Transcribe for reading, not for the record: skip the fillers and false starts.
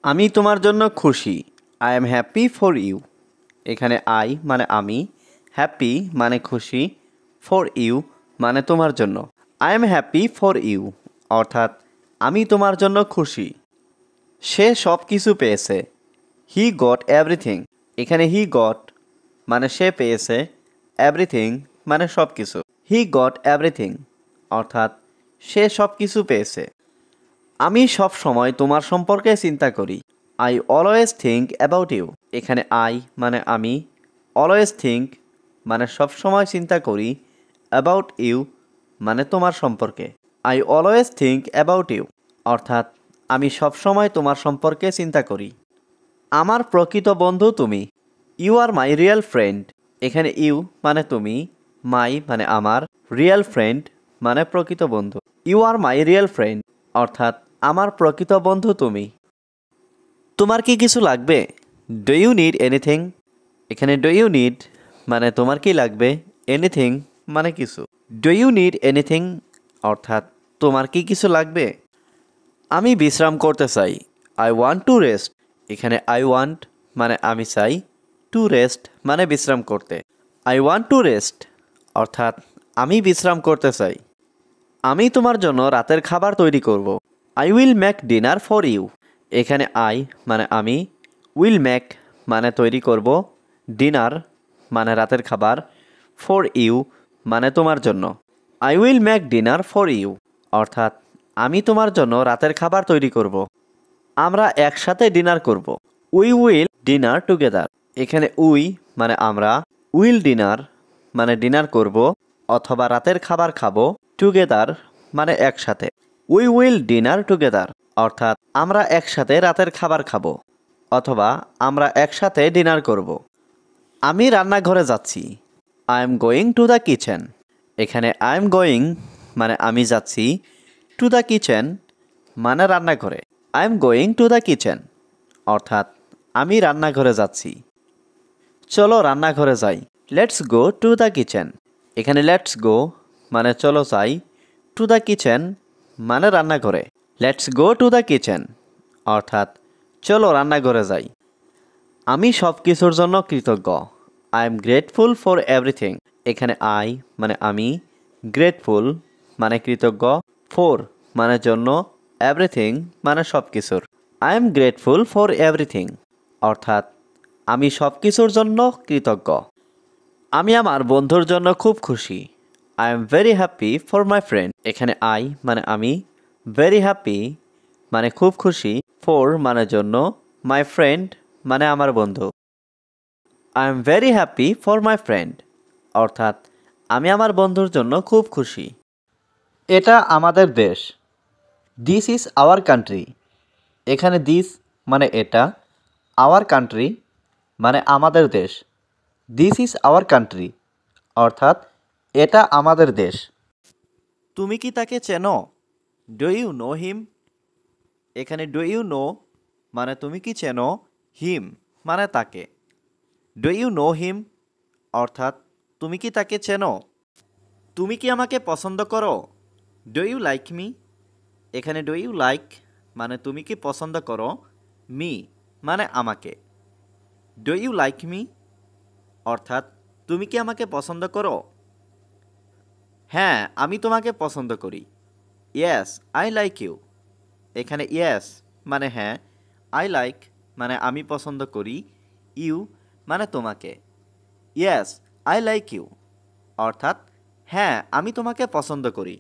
আমি তোমার জন্য খুশি। I am happy for you. এখানে আই মানে আমি, হ্যাপি মানে খুশি, ফর ইউ মানে তোমার জন্য। I am happy for you অর্থাৎ আমি তোমার জন্য খুশি। সে সব কিছু পেয়েছে। He got everything. এখানে হি গট মানে সে পেয়েছে, এভরিথিং মানে সব কিছু। হি গট এভরিথিং অর্থাৎ সে সব কিছু পেয়েছে। আমি সব সময় তোমার সম্পর্কে চিন্তা করি। I always think about you. এখানে আই মানে আমি, অলওয়েজ থিঙ্ক মানে সব সময় চিন্তা করি, অ্যাবাউট ইউ মানে তোমার সম্পর্কে। I always think about you অর্থাৎ আমি সব সময় তোমার সম্পর্কে চিন্তা করি। আমার প্রকৃত বন্ধু তুমি। You are my real friend. এখানে ইউ মানে তুমি, মাই মানে আমার, রিয়েল ফ্রেন্ড মানে প্রকৃত বন্ধু। You are my real friend অর্থাৎ আমার প্রকৃত বন্ধু তুমি। তোমার কি কিছু লাগবে? Do you need anything. এখানে ডু ইউ নিড মানে তোমার কি লাগবে, এনিথিং মানে কিছু। ডু ইউ নিড এনিথিং অর্থাৎ তোমার কি কিছু লাগবে। আমি বিশ্রাম করতে চাই। I want to rest. এখানে আই ওয়ান্ট মানে আমি চাই, টু রেস্ট মানে বিশ্রাম করতে। আই ওয়ান্ট টু রেস্ট অর্থাৎ আমি বিশ্রাম করতে চাই। আমি তোমার জন্য রাতের খাবার তৈরি করব। I will make dinner for you. এখানে আই মানে আমি, উইল মেক মানে তৈরি করব, ডিনার মানে রাতের খাবার, ফর ইউ মানে তোমার জন্য। I will make dinner for you অর্থাৎ আমি তোমার জন্য রাতের খাবার তৈরি করব। আমরা একসাথে ডিনার করব। We will dinner together. এখানে উই মানে আমরা, উইল ডিনার মানে ডিনার করব অথবা রাতের খাবার খাবো, টুগেদার মানে একসাথে। উই উইল ডিনার টুগেদার অর্থাৎ আমরা একসাথে রাতের খাবার খাবো অথবা আমরা একসাথে ডিনার করব। আমি রান্নাঘরে যাচ্ছি। I am going to the kitchen. এখানে আই এম গোয়িং মানে আমি যাচ্ছি, টু দ্য কিচেন মানে রান্নাঘরে। I am going to the kitchen অর্থাৎ আমি রান্নাঘরে যাচ্ছি। চলো রান্নাঘরে যাই। Let's go to the kitchen. এখানে লেটস গো মানে চলো যাই, টু দ্য কিচেন মানে রান্নাঘরে। Let's go to the kitchen অর্থাৎ চলো রান্নাঘরে যাই। আমি সব কিছুর জন্য কৃতজ্ঞ। I am grateful for everything. এখানে আই মানে আমি, গ্রেটফুল মানে কৃতজ্ঞ, ফর মানে জন্য, এভরিথিং মানে সব কিছুর। I am grateful for everything অর্থাৎ আমি সব কিছুর জন্য কৃতজ্ঞ। আমি আমার বন্ধুর জন্য খুব খুশি। I am very happy for my friend. এখানে আই মানে আমি, ভেরি হ্যাপি মানে খুব খুশি, ফর মানে জন্য, মাই ফ্রেন্ড মানে আমার বন্ধু। I am very happy for my friend অর্থাৎ আমি আমার বন্ধুর জন্য খুব খুশি। এটা আমাদের দেশ। This is our country. এখানে দিস মানে এটা, আওয়ার কান্ট্রি মানে আমাদের দেশ। দিস ইজ আওয়ার কান্ট্রি অর্থাৎ এটা আমাদের দেশ। তুমি কি তাকে চেনো? Do you know him. এখানে ডু ইউ নো মানে তুমি কি চেনো, হিম মানে তাকে। ডু ইউ নো হিম অর্থাৎ তুমি কি তাকে চেনো। তুমি কি আমাকে পছন্দ করো? Do you like me. এখানে ডু ইউ লাইক মানে তুমি কি পছন্দ করো, মি মানে আমাকে। ডু ইউ লাইক মি অর্থাৎ তুমি কি আমাকে পছন্দ করো। হ্যাঁ আমি তোমাকে পছন্দ করি। Yes I like you. এখানে ইয়েস মানে হ্যাঁ, আই লাইক মানে আমি পছন্দ করি, ইউ মানে তোমাকে। ইয়েস আই লাইক ইউ অর্থাৎ হ্যাঁ আমি তোমাকে পছন্দ করি।